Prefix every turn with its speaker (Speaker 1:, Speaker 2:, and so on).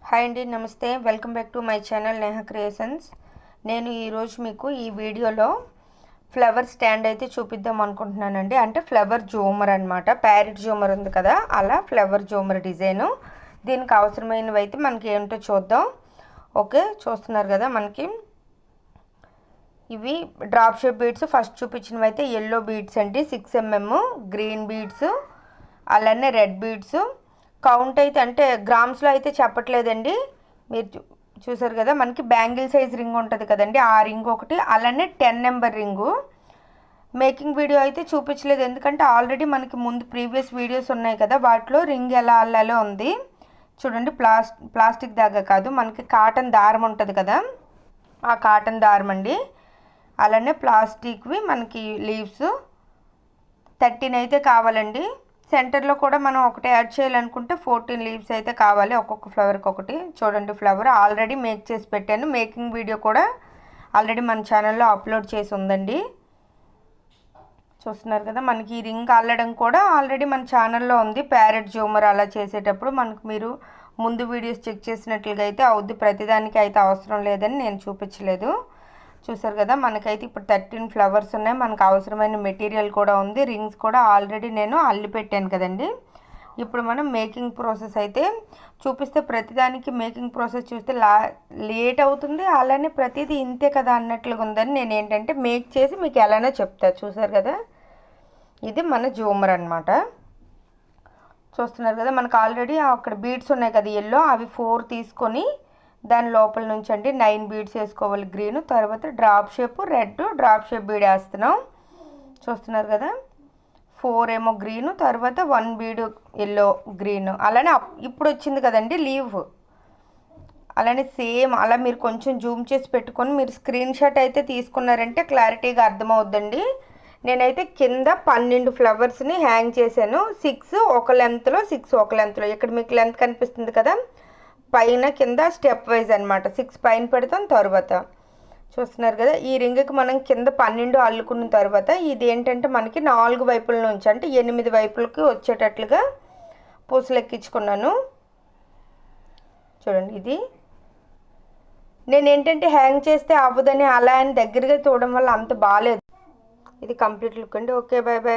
Speaker 1: Hi అండి, నమస్తే. Welcome back to my channel Neha creations. నేను ఈరోజు మీకు ఈ వీడియోలో ఫ్లవర్ స్టాండ్ అయితే చూపిద్దాం అనుకుంటున్నానండి. అంటే ఫ్లవర్ జూమర్ అనమాట. ప్యారెట్ జూమర్ ఉంది కదా, అలా ఫ్లవర్ జూమర్ డిజైను. దీనికి అవసరమైనవి అయితే మనకి ఏంటో చూద్దాం. ఓకే, చూస్తున్నారు కదా, మనకి ఇవి డ్రాప్ షేప్ బీడ్స్. ఫస్ట్ చూపించినవి అయితే ఎల్లో బీడ్స్ అండి, 6 mm, గ్రీన్ బీడ్స్, అలానే రెడ్ బీడ్స్. కౌంట్ అయితే అంటే గ్రామ్స్లో అయితే చెప్పట్లేదండి. మీరు చూసారు కదా, మనకి బ్యాంగిల్ సైజ్ రింగ్ ఉంటుంది కదండి, ఆ రింగ్ ఒకటి, అలానే 10 నెంబర్ రింగు. మేకింగ్ వీడియో అయితే చూపించలేదు, ఎందుకంటే ఆల్రెడీ మనకి ముందు ప్రీవియస్ వీడియోస్ ఉన్నాయి కదా, వాటిలో రింగ్ ఎలా అల్లాలో ఉంది. చూడండి, ప్లాస్టిక్ దాకా కాదు, మనకి కాటన్ దారం ఉంటుంది కదా, ఆ కాటన్ దారం అండి. అలానే ప్లాస్టిక్వి మనకి లీవ్స్ 13 అయితే కావాలండి. సెంటర్లో కూడా మనం ఒకటి యాడ్ చేయాలనుకుంటే 14 లీవ్స్ అయితే కావాలి, ఒక్కొక్క ఫ్లవర్కి ఒకటి. చూడండి, ఫ్లవర్ ఆల్రెడీ మేక్ చేసి పెట్టాను. మేకింగ్ వీడియో కూడా ఆల్రెడీ మన ఛానల్లో అప్లోడ్ చేసి ఉందండి. చూస్తున్నారు కదా, మనకి ఈ రింగ్ అల్లడం కూడా ఆల్రెడీ మన ఛానల్లో ఉంది. ప్యారెట్ జూమర్ అలా చేసేటప్పుడు మనకు మీరు ముందు వీడియోస్ చెక్ చేసినట్లుగా అయితే అవుద్ది. ప్రతిదానికి అయితే అవసరం లేదని నేను చూపించలేదు. చూసారు కదా, మనకైతే ఇప్పుడు 13 ఫ్లవర్స్ ఉన్నాయి. మనకు అవసరమైన మెటీరియల్ కూడా ఉంది. రింగ్స్ కూడా ఆల్రెడీ నేను అల్లి పెట్టాను కదండి. ఇప్పుడు మనం మేకింగ్ ప్రాసెస్ అయితే చూపిస్తే, ప్రతిదానికి మేకింగ్ ప్రాసెస్ చూస్తే లేట్ అవుతుంది. అలానే ప్రతిదీ ఇంతే కదా అన్నట్లుగా ఉందని నేను ఏంటంటే మేక్ చేసి మీకు ఎలానో చెప్తా. చూసారు కదా, ఇది మన జూమర్ అనమాట. చూస్తున్నారు కదా, మనకు ఆల్రెడీ అక్కడ బీడ్స్ ఉన్నాయి కదా ఎల్లో, అవి 4 తీసుకొని దాని లోపల నుంచి అండి 9 బీడ్స్ వేసుకోవాలి గ్రీన్. తర్వాత drop shape red, drop shape bead వేస్తున్నాం. చూస్తున్నారు కదా, 4 ఏమో గ్రీను, తర్వాత 1 బీడ్ ఎల్లో, గ్రీన్. అలానే ఇప్పుడు వచ్చింది కదండి లీవ్, అలానే సేమ్ అలా మీరు కొంచెం జూమ్ చేసి పెట్టుకొని మీరు స్క్రీన్ షాట్ అయితే తీసుకున్నారంటే క్లారిటీగా అర్థమవుద్దండి. నేనైతే కింద 12 ఫ్లవర్స్ని హ్యాంగ్ చేశాను. 6 ఒక లెంత్లో, 6 ఒక లెంత్లో. ఇక్కడ మీకు లెంత్ కనిపిస్తుంది కదా, పైన కింద స్టెప్ వైజ్ అనమాట. 6 పైన పెడతాం. తర్వాత చూస్తున్నారు కదా, ఈ రింగ్కి మనం కింద 12 అల్లుకున్న తర్వాత ఇది ఏంటంటే మనకి 4 వైపుల నుంచి అంటే 8 వైపులకి వచ్చేటట్లుగా పూసలు ఎక్కించుకున్నాను. చూడండి, ఇది నేను ఏంటంటే హ్యాంగ్ చేస్తే అవ్వదని అలా అని దగ్గరగా చూడడం వల్ల అంత బాగాలేదు. ఇది కంప్లీట్ లుక్ అండి. Okay, bye bye.